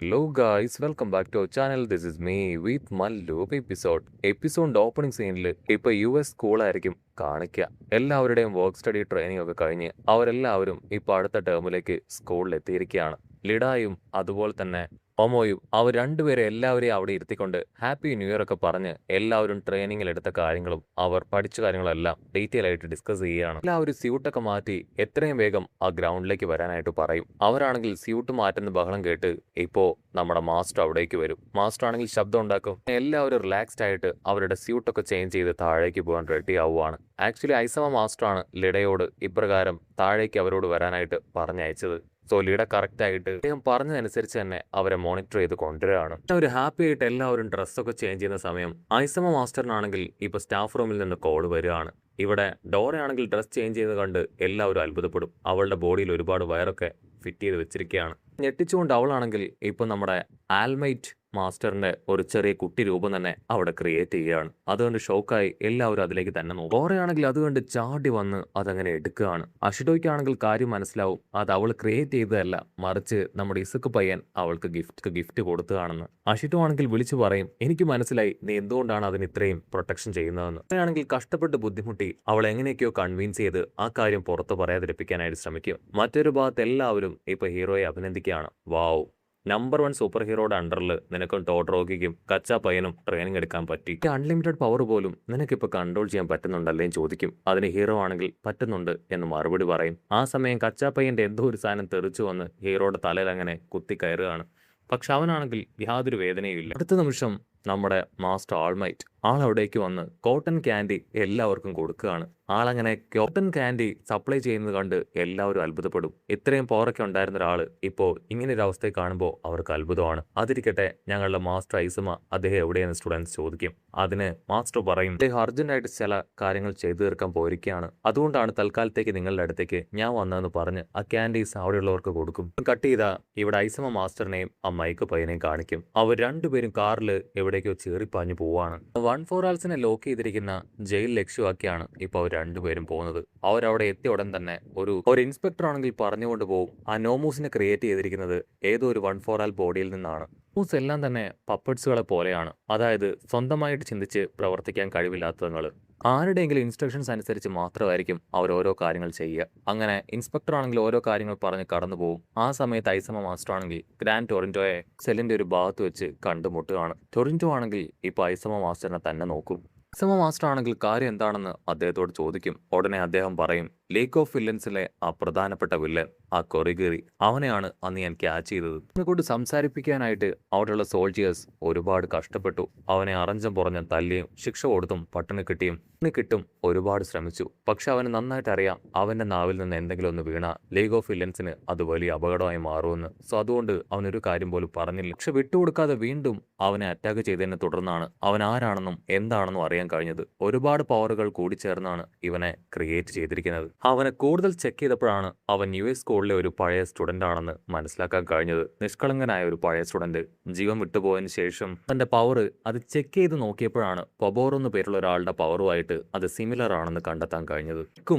Hello guys, welcome back to our channel. This is me with Mallu episode opening സീനിൽ ഇപ്പൊ US സ്കൂളായിരിക്കും കാണിക്കുക. എല്ലാവരുടെയും work study training ഒക്കെ കഴിഞ്ഞ് അവരെല്ലാവരും ഇപ്പൊ അടുത്ത ടേമിലേക്ക് സ്കൂളിൽ എത്തിയിരിക്കുകയാണ്. ലിഡായും അതുപോലെ തന്നെ ഒമോയും അവർ രണ്ടുപേരെ എല്ലാവരെയും അവിടെ ഇരുത്തിക്കൊണ്ട് ഹാപ്പി ന്യൂ ഇയർ ഒക്കെ പറഞ്ഞ് എല്ലാവരും ട്രെയിനിങ്ങിൽ എടുത്ത കാര്യങ്ങളും അവർ പഠിച്ച കാര്യങ്ങളെല്ലാം ഡീറ്റെയിൽ ആയിട്ട് ഡിസ്കസ് ചെയ്യുകയാണ്. എല്ലാവരും സ്യൂട്ടൊക്കെ മാറ്റി എത്രയും വേഗം ആ ഗ്രൗണ്ടിലേക്ക് വരാനായിട്ട് പറയും. അവരാണെങ്കിൽ സ്യൂട്ട് മാറ്റുന്ന ബഹളം കേട്ട് ഇപ്പോ നമ്മുടെ മാസ്റ്റർ അവിടേക്ക് വരും. മാസ്റ്റർ ആണെങ്കിൽ ശബ്ദം ഉണ്ടാക്കും. എല്ലാവരും റിലാക്സ്ഡ് ആയിട്ട് അവരുടെ സ്യൂട്ടൊക്കെ ചേഞ്ച് ചെയ്ത് താഴേക്ക് പോകാൻ റെഡി ആവുകയാണ്. ആക്ച്വലി ഐസമ മാസ്റ്ററാണ് ലിഡയോട് ഇപ്രകാരം താഴേക്ക് അവരോട് വരാനായിട്ട് പറഞ്ഞയച്ചത്. സോ ലീഡ കറക്റ്റ് ആയിട്ട് അദ്ദേഹം പറഞ്ഞതനുസരിച്ച് തന്നെ അവരെ മോണിറ്റർ ചെയ്ത് കൊണ്ടുവരികയാണ്. ഒരു ഹാപ്പി ആയിട്ട് എല്ലാവരും ഡ്രസ്സൊക്കെ ചേഞ്ച് ചെയ്യുന്ന സമയം ഐസമ മാസ്റ്ററിനാണെങ്കിൽ ഇപ്പൊ സ്റ്റാഫ് റൂമിൽ നിന്ന് കോൾ വരികയാണ്. ഇവിടെ ഡോറയാണെങ്കിൽ ഡ്രസ് ചേഞ്ച് ചെയ്ത് കണ്ട് എല്ലാവരും അത്ഭുതപ്പെടും. അവളുടെ ബോഡിയിൽ ഒരുപാട് വയറൊക്കെ ഫിറ്റ് ചെയ്ത് വെച്ചിരിക്കുകയാണ്. ഞെട്ടിച്ചുകൊണ്ട് അവളാണെങ്കിൽ ഇപ്പൊ നമ്മുടെ ആൽമൈറ്റ് മാസ്റ്ററിന്റെ ഒരു ചെറിയ കുട്ടി രൂപം തന്നെ അവിടെ ക്രിയേറ്റ് ചെയ്യുകയാണ്. അതുകൊണ്ട് ഷോക്കായി എല്ലാവരും അതിലേക്ക് തന്നെ നോക്കും. ഡോറയാണെങ്കിൽ അതുകൊണ്ട് ചാടി വന്ന് അതങ്ങനെ എടുക്കുകയാണ്. അഷിഡോയ്ക്കാണെങ്കിൽ കാര്യം മനസ്സിലാവും അത് അവൾ ക്രിയേറ്റ് ചെയ്തതല്ല, മറിച്ച് നമ്മുടെ ഇസുക്ക് പയ്യൻ അവൾക്ക് ഗിഫ്റ്റ് കൊടുത്തതാണെന്ന്. അഷിഡോ ആണെങ്കിൽ വിളിച്ചു പറയും, എനിക്ക് മനസ്സിലായി നീ എന്തുകൊണ്ടാണ് അതിന് ഇത്രയും പ്രൊട്ടക്ഷൻ ചെയ്യുന്നതെന്ന്. അങ്ങനെയാണെങ്കിൽ കഷ്ടപ്പെട്ട് ബുദ്ധിമുട്ടി അവൾ എങ്ങനെയൊക്കെയോ കൺവിൻസ് ചെയ്ത് ആ കാര്യം പുറത്ത് പറയാതിരിപ്പിക്കാനായിട്ട് ശ്രമിക്കും. മറ്റൊരു ഭാഗത്ത് എല്ലാവരും ഇപ്പൊ ഹീറോയെ അഭിനന്ദിക്കുകയാണ്. വാവ്, നമ്പർ 1 സൂപ്പർ ഹീറോയുടെ അണ്ടറിൽ നിനക്കും ടോഡ്രോഗിക്കും കച്ചാ പയ്യനും ട്രെയിനിങ് എടുക്കാൻ പറ്റി. അൺലിമിറ്റഡ് പവർ പോലും നിനക്കിപ്പോൾ കൺട്രോൾ ചെയ്യാൻ പറ്റുന്നുണ്ടല്ലേ ചോദിക്കും. അതിന് ഹീറോ ആണെങ്കിൽ പറ്റുന്നുണ്ട് എന്ന് മറുപടി പറയും. ആ സമയം കച്ചാ പയ്യന്റെ എന്തോ ഒരു സാധനം തെറിച്ചു വന്ന് ഹീറോയുടെ തലയിൽ അങ്ങനെ കുത്തി കയറുകയാണ്. പക്ഷെ അവനാണെങ്കിൽ യാതൊരു വേദനയും ഇല്ല. അടുത്ത നിമിഷം നമ്മുടെ മാസ്റ്റർ ആൾമൈറ്റ് ആളവിടേക്ക് വന്ന് കോട്ടൺ ക്യാൻഡി എല്ലാവർക്കും കൊടുക്കുകയാണ്. ആളങ്ങനെ കോട്ടൺ ക്യാൻഡി സപ്ലൈ ചെയ്യുന്നത് കണ്ട് എല്ലാവരും അത്ഭുതപ്പെടും. ഇത്രയും പവറൊക്കെ ഉണ്ടായിരുന്ന ഒരാൾ ഇപ്പോൾ ഇങ്ങനെ ഒരു അവസ്ഥയെ കാണുമ്പോൾ അവർക്ക് അത്ഭുതമാണ്. അതിരിക്കട്ടെ, ഞങ്ങളുടെ മാസ്റ്റർ ഐസമ അദ്ദേഹം എവിടെയെന്ന് സ്റ്റുഡൻസ് ചോദിക്കും. അതിന് മാസ്റ്റർ പറയും, അദ്ദേഹം അർജന്റായിട്ട് ചില കാര്യങ്ങൾ ചെയ്തു തീർക്കാൻ പോയിരിക്കുകയാണ്, അതുകൊണ്ടാണ് തൽക്കാലത്തേക്ക് നിങ്ങളുടെ അടുത്തേക്ക് ഞാൻ വന്നതെന്ന് പറഞ്ഞ് ആ ക്യാൻഡീസ് അവിടെയുള്ളവർക്ക് കൊടുക്കും. കട്ട് ചെയ്ത ഇവിടെ ഐസമ മാസ്റ്ററിനെയും ആ മൈക്ക് പയ്യനെയും കാണിക്കും. അവർ രണ്ടുപേരും കാറിൽ എവിടേക്കോ ചീറിപ്പാഞ്ഞു പോവാണ്. 1 4 ആൾസിനെ ലോക്ക് ചെയ്തിരിക്കുന്ന ജയിൽ ലക്ഷ്യമാക്കിയാണ് ഇപ്പോൾ അവർ രണ്ടുപേരും പോകുന്നത്. അവരവിടെ എത്തിയ ഉടൻ തന്നെ ഒരു ഇൻസ്പെക്ടർ ആണെങ്കിൽ പറഞ്ഞുകൊണ്ട് പോകും, ആ നോമൂസിനെ ക്രിയേറ്റ് ചെയ്തിരിക്കുന്നത് ഏതോ ഒരു 1 4 ആൾ ബോഡിയിൽ നിന്നാണ്. നോമൂസ് എല്ലാം തന്നെ പപ്പറ്റ്സുകളെ പോലെയാണ്, അതായത് സ്വന്തമായിട്ട് ചിന്തിച്ച് പ്രവർത്തിക്കാൻ കഴിവില്ലാത്തതുങ്ങൾ. ആരുടെയെങ്കിലും ഇൻസ്ട്രക്ഷൻസ് അനുസരിച്ച് മാത്രമായിരിക്കും അവർ ഓരോ കാര്യങ്ങൾ ചെയ്യുക. അങ്ങനെ ഇൻസ്പെക്ടർ ആണെങ്കിൽ ഓരോ കാര്യങ്ങൾ പറഞ്ഞ് കടന്നു പോകും. ആ സമയത്ത് ഐസമ മാസ്റ്റർ ആണെങ്കിൽ ഗ്രാൻഡ് ടൊറിന്റോയെ സെല്ലിന്റെ ഒരു ഭാഗത്ത് വെച്ച് കണ്ടുമുട്ടുകയാണ്. ടൊറിന്റോ ആണെങ്കിൽ ഇപ്പൊ ഐസമ മാസ്റ്ററിനെ തന്നെ നോക്കും. ഐസമ മാസ്റ്റർ ആണെങ്കിൽ കാര്യം എന്താണെന്ന് അദ്ദേഹത്തോട് ചോദിക്കും. ഉടനെ അദ്ദേഹം പറയും, ലീഗ് ഓഫ് വില്ലൻസിലെ ആ പ്രധാനപ്പെട്ട വില്ലൻ ആ കൊറിഗറി, അവനെയാണ് അന്ന് ഞാൻ ക്യാച്ച് ചെയ്തത്. കൊണ്ട് സംസാരിപ്പിക്കാനായിട്ട് അവിടെയുള്ള സോൾജിയേഴ്സ് ഒരുപാട് കഷ്ടപ്പെട്ടു. അവനെ അറഞ്ചം പുറഞ്ഞ തല്ലിയും ശിക്ഷ കൊടുത്തും പട്ടിണി കിട്ടും ഒരുപാട് ശ്രമിച്ചു. പക്ഷെ അവന് നന്നായിട്ട് അറിയാം അവന്റെ നാവിൽ നിന്ന് എന്തെങ്കിലും ഒന്ന് വീണ ലീഗ് ഓഫ് വില്ലൻസിന് അത് വലിയ അപകടമായി മാറുമെന്ന്. സോ അതുകൊണ്ട് അവനൊരു കാര്യം പോലും പറഞ്ഞില്ല. പക്ഷെ വിട്ടുകൊടുക്കാതെ വീണ്ടും അവനെ അറ്റാക്ക് ചെയ്തതിനെ തുടർന്നാണ് അവൻ ആരാണെന്നും എന്താണെന്നും അറിയാൻ കഴിഞ്ഞത്. ഒരുപാട് പവറുകൾ കൂടിച്ചേർന്നാണ് ഇവനെ ക്രിയേറ്റ് ചെയ്തിരിക്കുന്നത്. അവനെ കൂടുതൽ ചെക്ക് ചെയ്തപ്പോഴാണ് അവൻ US സ്കൂളിലെ ഒരു പഴയ സ്റ്റുഡന്റ് ആണെന്ന് മനസ്സിലാക്കാൻ കഴിഞ്ഞത്. നിഷ്കളങ്കനായ ഒരു പഴയ സ്റ്റുഡന്റ് ജീവൻ വിട്ടുപോയതിനു ശേഷം അവന്റെ പവർ അത് ചെക്ക് ചെയ്ത് നോക്കിയപ്പോഴാണ് പൊബോർ എന്നു പേരുള്ള ഒരാളുടെ പവറുമായിട്ട് അത് സിമിലർ ആണെന്ന് കണ്ടെത്താൻ കഴിഞ്ഞത്.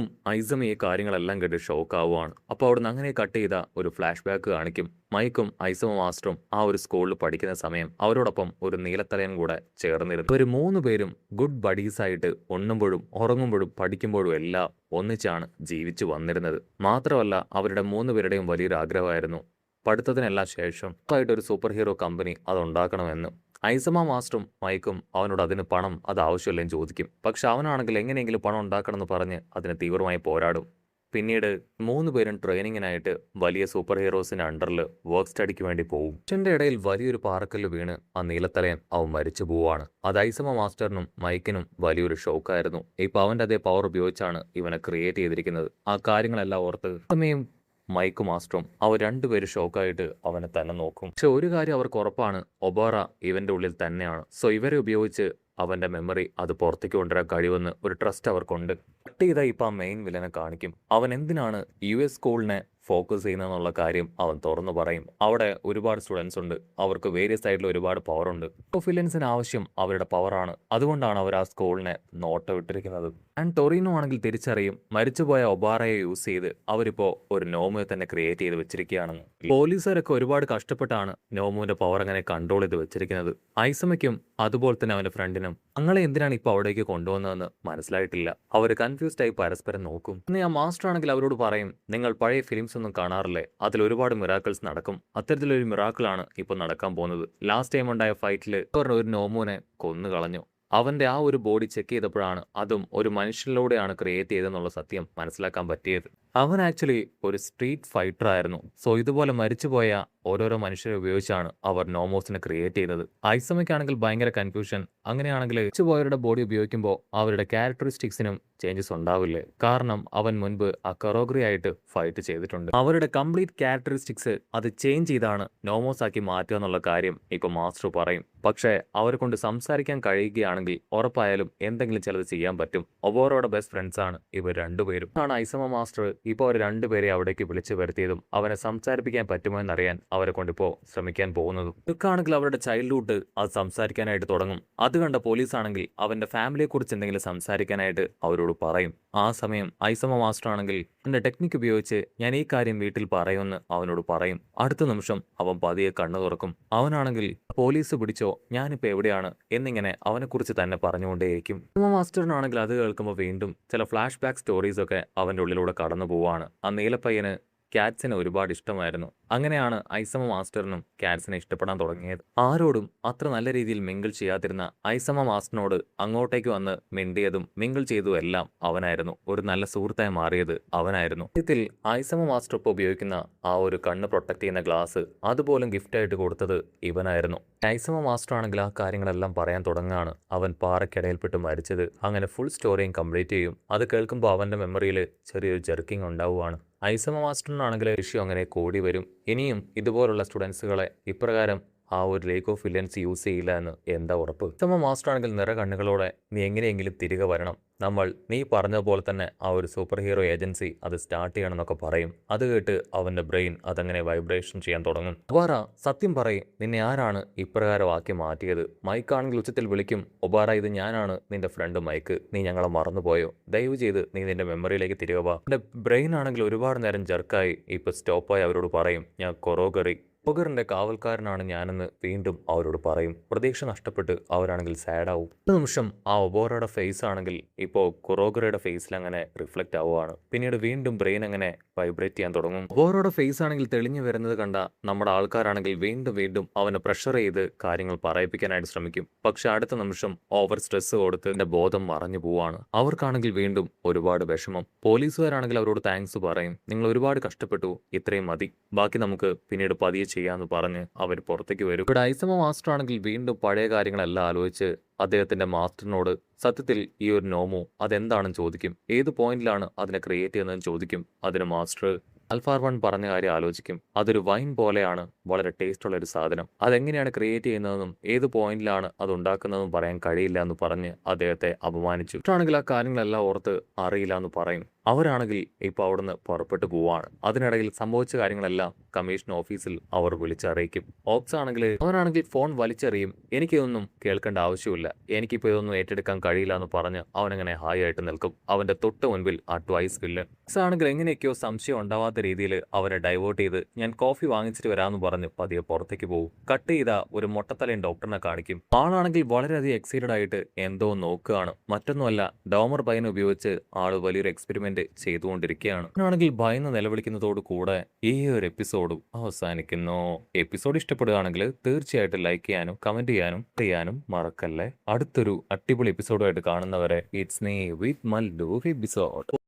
ഐസമ ഈ കാര്യങ്ങളെല്ലാം കേട്ട് ഷോക്ക് ആവുകയാണ്. അപ്പോൾ അവിടുന്ന് അങ്ങനെ കട്ട് ചെയ്ത ഒരു ഫ്ലാഷ് ബാക്ക് കാണിക്കും. മൈക്കും ഐസമ മാസ്റ്ററും ആ ഒരു സ്കൂളിൽ പഠിക്കുന്ന സമയം അവരോടൊപ്പം ഒരു നീലത്തലയൻ കൂടെ ചേർന്നിരുന്നു. ഒരു 3 പേരും ഗുഡ് ബഡീസ് ആയിട്ട് ഉണ്ണുമ്പോഴും ഉറങ്ങുമ്പോഴും പഠിക്കുമ്പോഴും എല്ലാം ഒന്നിച്ചാണ് ജീവിച്ചു വന്നിരുന്നത്. മാത്രമല്ല അവരുടെ 3 പേരുടെയും വലിയൊരു ആഗ്രഹമായിരുന്നു പഠിത്തത്തിനെല്ലാം ശേഷം ഒരു സൂപ്പർ ഹീറോ കമ്പനി അതുണ്ടാക്കണമെന്ന്. ഐസമ മാസ്റ്ററും മൈക്കും അവനോട് അതിന് പണം അത് ആവശ്യമില്ലെന്ന് ചോദിക്കും. പക്ഷെ അവനാണെങ്കിൽ എങ്ങനെയെങ്കിലും പണം ഉണ്ടാക്കണമെന്ന് പറഞ്ഞ് അതിന് തീവ്രമായി പോരാടും. പിന്നീട് 3 പേരും ട്രെയിനിങ്ങിനായിട്ട് വലിയ സൂപ്പർ ഹീറോസിന്റെ അണ്ടറിൽ വർക്ക് സ്റ്റഡിക്ക് വേണ്ടി പോകും. ഇതിന്റെ ഇടയിൽ വലിയൊരു പാറക്കല്ല് വീണ് ആ നീലത്തലയൻ അവൻ മരിച്ചു പോവാണ്. അത് ഐസമ മാസ്റ്ററിനും മൈക്കിനും വലിയൊരു ഷോക്കായിരുന്നു. ഇപ്പൊ അവന്റെ അതേ പവർ ഉപയോഗിച്ചാണ് ഇവനെ ക്രിയേറ്റ് ചെയ്തിരിക്കുന്നത്. ആ കാര്യങ്ങളെല്ലാം ഓർത്ത് സമയം മൈക്ക് മാസ്റ്ററും അവർ രണ്ടുപേരും ഷോക്കായിട്ട് അവനെ തന്നെ നോക്കും. പക്ഷെ ഒരു കാര്യം അവർക്ക് ഉറപ്പാണ്, ഒബോറ ഇവന്റെ ഉള്ളിൽ തന്നെയാണ്. സോ ഇവരെ ഉപയോഗിച്ച് അവന്റെ മെമ്മറി അത് പുറത്തേക്ക് കൊണ്ടുവരാൻ കഴിയുമെന്ന് ഒരു ട്രസ്റ്റ് അവർക്കുണ്ട്. കട്ട് ചെയ്ത ഇപ്പം മെയിൻ വില്ലനെ കാണിക്കും. അവൻ എന്തിനാണ് US സ്കൂളിനെ ഫോക്കസ് ചെയ്യുന്നതെന്നുള്ള കാര്യം അവൻ തുറന്നു പറയും. അവിടെ ഒരുപാട് സ്റ്റുഡൻസ് ഉണ്ട്. അവർക്ക് വേരിയസ് ആയിട്ടുള്ള ഒരുപാട് പവർ ഉണ്ട്. ഫിലിൻസിന് ആവശ്യം അവരുടെ പവറാണ്. അതുകൊണ്ടാണ് അവർ ആ സ്കൂളിനെ നോട്ടമിട്ടിരിക്കുന്നത്. ആൻഡ് ടൊറീനോ ആണെങ്കിൽ തിരിച്ചറിയും മരിച്ചുപോയ ഒബാറയെ യൂസ് ചെയ്ത് അവരിപ്പോ ഒരു നോമുയെ തന്നെ ക്രിയേറ്റ് ചെയ്ത് വെച്ചിരിക്കുകയാണെന്ന്. പോലീസുകാരൊക്കെ ഒരുപാട് കഷ്ടപ്പെട്ടാണ് നോമുവിന്റെ പവർ അങ്ങനെ കൺട്രോൾ ചെയ്ത് വെച്ചിരിക്കുന്നത്. ഐസമയ്ക്കും അതുപോലെ തന്നെ അവന്റെ ഫ്രണ്ടിനും ഞങ്ങളെ എന്തിനാണ് ഇപ്പോൾ അവിടേക്ക് കൊണ്ടുവന്നതെന്ന് മനസ്സിലായിട്ടില്ല. അവർ കൺഫ്യൂസ്ഡ് ആയി പരസ്പരം നോക്കും. ഇനി ആ മാസ്റ്റർ ആണെങ്കിൽ അവരോട് പറയും, നിങ്ങൾ പഴയ ഫിലിംസ് ഒന്നും കാണാറില്ലേ, അതിൽ ഒരുപാട് മിറാക്കിൾസ് നടക്കും. അത്തരത്തിലൊരു മിറാക്കിളാണ് ഇപ്പോൾ നടക്കാൻ പോകുന്നത്. ലാസ്റ്റ് ടൈം ഉണ്ടായ ഫൈറ്റിൽ ഒരു നോമുവിനെ കൊന്നു കളഞ്ഞു. അവന്റെ ആ ഒരു ബോഡി ചെക്ക് ചെയ്തപ്പോഴാണ് അതും ഒരു മനുഷ്യനിലൂടെയാണ് ക്രിയേറ്റ് ചെയ്തെന്നുള്ള സത്യം മനസ്സിലാക്കാൻ പറ്റിയത്. അവൻ ആക്ച്വലി ഒരു സ്ട്രീറ്റ് ഫൈറ്റർ ആയിരുന്നു. സോ ഇതുപോലെ മരിച്ചുപോയ ഓരോരോ മനുഷ്യരെ ഉപയോഗിച്ചാണ് അവർ നോമോസിനെ ക്രിയേറ്റ് ചെയ്തത്. ഐസമയ്ക്കാണെങ്കിൽ ഭയങ്കര കൺഫ്യൂഷൻ. അങ്ങനെയാണെങ്കിൽ മരിച്ചുപോയവരുടെ ബോഡി ഉപയോഗിക്കുമ്പോൾ അവരുടെ ക്യാരക്ടറിസ്റ്റിക്സിനും ചേഞ്ചസ് ഉണ്ടാവില്ലേ? കാരണം അവൻ മുൻപ് ആ കൊറോഗ്രി ആയിട്ട് ഫൈറ്റ് ചെയ്തിട്ടുണ്ട്. അവരുടെ കംപ്ലീറ്റ് ക്യാരക്ടറിസ്റ്റിക്സ് അത് ചേഞ്ച് ചെയ്താണ് നോമോസ് ആക്കി മാറ്റുക എന്നുള്ള കാര്യം ഇപ്പൊ മാസ്റ്റർ പറയും. പക്ഷേ അവരെ കൊണ്ട് സംസാരിക്കാൻ കഴിയുകയാണെങ്കിൽ ഉറപ്പായാലും എന്തെങ്കിലും ചിലത് ചെയ്യാൻ പറ്റും. ഒബോറോയുടെ ബെസ്റ്റ് ഫ്രണ്ട്സ് ആണ് ഇവർ രണ്ടുപേരും. ആണ് ഐസമ മാസ്റ്റർ ഇപ്പോൾ അവർ രണ്ടുപേരെ അവിടേക്ക് വിളിച്ചു വരുത്തിയതും അവനെ സംസാരിപ്പിക്കാൻ പറ്റുമോ എന്നറിയാൻ അവരെ കൊണ്ടിപ്പോ ശ്രമിക്കാൻ പോകുന്നതും. ഇതൊക്കെയാണെങ്കിൽ അവരുടെ ചൈൽഡ്ഹുഡ് അത് സംസാരിക്കാനായിട്ട് തുടങ്ങും. അത് കണ്ട പോലീസ് ആണെങ്കിൽ അവന്റെ ഫാമിലിയെ കുറിച്ച് എന്തെങ്കിലും സംസാരിക്കാനായിട്ട് അവരോട് പറയും. ആ സമയം ഐസമ മാസ്റ്റർ ആണെങ്കിൽ എന്റെ ടെക്നിക്ക് ഉപയോഗിച്ച് ഞാൻ ഈ കാര്യം വീട്ടിൽ പറയുമെന്ന് അവനോട് പറയും. അടുത്ത നിമിഷം അവൻ പതിയെ കണ്ണു തുറക്കും. അവനാണെങ്കിൽ പോലീസ് പിടിച്ചോ, ഞാനിപ്പോ എവിടെയാണ് എന്നിങ്ങനെ അവനെക്കുറിച്ച് തന്നെ പറഞ്ഞുകൊണ്ടേയിരിക്കും. മാസ്റ്ററിനാണെങ്കിൽ അത് കേൾക്കുമ്പോൾ വീണ്ടും ചില ഫ്ലാഷ് ബാക്ക് സ്റ്റോറീസ് ഒക്കെ അവന്റെ ഉള്ളിലൂടെ കടന്നു പോവാണ്. ആ നീലപ്പയ്യന് ക്യാറ്റ്സിനെ ഒരുപാട് ഇഷ്ടമായിരുന്നു. അങ്ങനെയാണ് ഐസമ മാസ്റ്ററിനും ക്യാറ്റ്സിനെ ഇഷ്ടപ്പെടാൻ തുടങ്ങിയത്. ആരോടും അത്ര നല്ല രീതിയിൽ മിങ്കിൾ ചെയ്യാതിരുന്ന ഐസമ മാസ്റ്ററിനോട് അങ്ങോട്ടേക്ക് വന്ന് മിണ്ടിയതും മിങ്കിൾ ചെയ്തതും എല്ലാം അവനായിരുന്നു. ഒരു നല്ല സുഹൃത്തായി മാറിയത് അവനായിരുന്നു. ഇതിൽ ഐസമ മാസ്റ്റർ ഇപ്പോൾ ഉപയോഗിക്കുന്ന ആ ഒരു കണ്ണ് പ്രൊട്ടക്ട് ചെയ്യുന്ന ഗ്ലാസ് അതുപോലും ഗിഫ്റ്റായിട്ട് കൊടുത്തത് ഇവനായിരുന്നു. ഐസമ മാസ്റ്റർ ആണെങ്കിൽ ആ കാര്യങ്ങളെല്ലാം പറയാൻ തുടങ്ങാണ്. അവൻ പാറയ്ക്കിടയിൽപ്പെട്ട് മരിച്ചത്. അങ്ങനെ ഫുൾ സ്റ്റോറിയും കംപ്ലീറ്റ് ചെയ്യും. അത് കേൾക്കുമ്പോൾ അവന്റെ മെമ്മറിയിൽ ചെറിയൊരു ജെർക്കിങ് ഉണ്ടാവുകയാണ്. ഐസമ മാസ്റ്ററിനാണെങ്കിൽ ഇഷ്യൂ അങ്ങനെ കൂടി വരും. ഇനിയും ഇതുപോലുള്ള സ്റ്റുഡൻസുകളെ ഇപ്രകാരം ആ ഒരു ലേക്ക് ഓഫ് വില്ലൻസ് യൂസ് ചെയ്യില്ല എന്ന് എന്താ ഉറപ്പ്? ഐസമ മാസ്റ്റർ ആണെങ്കിൽ നിറ കണ്ണുകളോടെ നീ എങ്ങനെയെങ്കിലും തിരികെ വരണം, നീ പറഞ്ഞ പോലെ തന്നെ ആ ഒരു സൂപ്പർ ഹീറോ ഏജൻസി അത് സ്റ്റാർട്ട് ചെയ്യണമെന്നൊക്കെ പറയും. അത് കേട്ട് അവന്റെ ബ്രെയിൻ അതങ്ങനെ വൈബ്രേഷൻ ചെയ്യാൻ തുടങ്ങും. ഒബാറ സത്യം പറയും, നിന്നെ ആരാണ് ഇപ്രകാരം ആക്കി മാറ്റിയത്? മൈക്ക് ആണെങ്കിൽ ഉച്ചത്തിൽ വിളിക്കും, ഒബാറ ഇത് ഞാനാണ് നിന്റെ ഫ്രണ്ട് മൈക്ക്, നീ ഞങ്ങളെ മറന്നുപോയോ? ദയവ് ചെയ്ത് നീ നിന്റെ മെമ്മറിയിലേക്ക് തിരികെ വാ. എന്റെ ബ്രെയിൻ ആണെങ്കിൽ ഒരുപാട് നേരം ജർക്കായി ഇപ്പൊ സ്റ്റോപ്പായി അവരോട് പറയും, ഞാൻ കൊറോഗറി കൊറോഗറിന്റെ കാവൽക്കാരനാണ് ഞാനെന്ന് വീണ്ടും അവരോട് പറയും. പ്രതീക്ഷ നഷ്ടപ്പെട്ട് അവരാണെങ്കിൽ സാഡാവും. ഒരു നിമിഷം ആ ഒബോറയുടെ ഫേസ് ആണെങ്കിൽ ഇപ്പോൾ കൊറോഗറയുടെ ഫേസിൽ അങ്ങനെ റിഫ്ലക്റ്റ് ആവുകയാണ്. പിന്നീട് വീണ്ടും ബ്രെയിൻ അങ്ങനെ വൈബ്രേറ്റ് ചെയ്യാൻ തുടങ്ങും. ഒബോറയുടെ ഫേസ് ആണെങ്കിൽ തെളിഞ്ഞു വരുന്നത് കണ്ട നമ്മുടെ ആൾക്കാരാണെങ്കിൽ വീണ്ടും വീണ്ടും അവനെ പ്രഷർ ചെയ്ത് കാര്യങ്ങൾ പറയിപ്പിക്കാനായിട്ട് ശ്രമിക്കും. പക്ഷെ അടുത്ത നിമിഷം ഓവർ സ്ട്രെസ് കൊടുത്ത് എന്റെ ബോധം മറഞ്ഞു പോവാണ്. അവർക്കാണെങ്കിൽ വീണ്ടും ഒരുപാട് വിഷമം. പോലീസുകാരാണെങ്കിൽ അവരോട് താങ്ക്സ് പറയും, നിങ്ങൾ ഒരുപാട് കഷ്ടപ്പെട്ടു, ഇത്രയും മതി, ബാക്കി നമുക്ക് പിന്നീട് പതിയെ ചെയ്യാന്ന് പറഞ്ഞ് അവർ പുറത്തേക്ക് വരും. ഇവിടെ ഐസമ മാസ്റ്റർ ആണെങ്കിൽ വീണ്ടും പഴയ കാര്യങ്ങളെല്ലാം ആലോചിച്ച് അദ്ദേഹത്തിന്റെ മാസ്റ്ററിനോട് സത്യത്തിൽ ഈ ഒരു നോമോ അതെന്താണെന്ന് ചോദിക്കും. ഏത് പോയിന്റിലാണ് അതിനെ ക്രിയേറ്റ് ചെയ്യുന്നതെന്ന് ചോദിക്കും. അതിന് മാസ്റ്റർ അൽഫാർ 1 പറഞ്ഞ കാര്യം ആലോചിക്കും. അതൊരു വൈൻ പോലെയാണ്, വളരെ ടേസ്റ്റ് ഉള്ള ഒരു സാധനം. അതെങ്ങനെയാണ് ക്രിയേറ്റ് ചെയ്യുന്നതെന്നും ഏത് പോയിന്റിലാണ് അത് ഉണ്ടാക്കുന്നതെന്നും പറയാൻ കഴിയില്ല എന്ന് പറഞ്ഞ് അദ്ദേഹത്തെ അപമാനിച്ചു. ആണെങ്കിൽ ആ കാര്യങ്ങളെല്ലാം ഓർത്ത് അറിയില്ല എന്ന് പറയും. അവരാണെങ്കിൽ ഇപ്പോൾ അവിടുന്ന് പുറപ്പെട്ടു പോവാണ്. അതിനിടയിൽ സംഭവിച്ച കാര്യങ്ങളെല്ലാം കമ്മീഷൻ ഓഫീസിൽ അവർ വിളിച്ചറിയിക്കും. ഓക്സ് ആണെങ്കിൽ അവനാണെങ്കിൽ ഫോൺ വലിച്ചെറിയും. എനിക്കിതൊന്നും കേൾക്കേണ്ട ആവശ്യമില്ല, എനിക്കിപ്പോൾ ഇതൊന്നും ഏറ്റെടുക്കാൻ കഴിയില്ല എന്ന് പറഞ്ഞ് അവനങ്ങനെ ഹായ് ആയിട്ട് നിൽക്കും. അവന്റെ തൊട്ട് മുൻപിൽ ആ ട്വൈസ് വില്ലൻ ഓക്സ് ആണെങ്കിൽ എങ്ങനെയൊക്കെയോ സംശയം ഉണ്ടാവാത്ത രീതിയിൽ അവനെ ഡൈവേർട്ട് ചെയ്ത് ഞാൻ കോഫി വാങ്ങിച്ചിട്ട് വരാമെന്ന് പറഞ്ഞ് പതിയെ പുറത്തേക്ക് പോകും. കട്ട് ചെയ്ത ഒരു മൊട്ടത്തലയും ഡോക്ടറിനെ കാണിക്കും. ആളാണെങ്കിൽ വളരെയധികം എക്സൈറ്റഡ് ആയിട്ട് എന്തോ നോക്കുകയാണ്. മറ്റൊന്നുമല്ല, ഡോമർ പൈൻ ഉപയോഗിച്ച് ആള് വലിയൊരു എക്സ്പെരിമെന്റ് ചെയ്തുകൊണ്ടിരിക്കുകയാണ്. ആണെങ്കിൽ ഭയന്ന് നിലവിളിക്കുന്നതോട് കൂടെ ഈ ഒരു എപ്പിസോഡും അവസാനിക്കുന്നു. എപ്പിസോഡ് ഇഷ്ടപ്പെടുകയാണെങ്കിൽ തീർച്ചയായിട്ടും ലൈക്ക് ചെയ്യാനും കമന്റ് ചെയ്യാനും മറക്കല്ലേ. അടുത്തൊരു അടിപൊളി എപ്പിസോഡുമായിട്ട് കാണുന്നവരെ it's me with Mallu episode.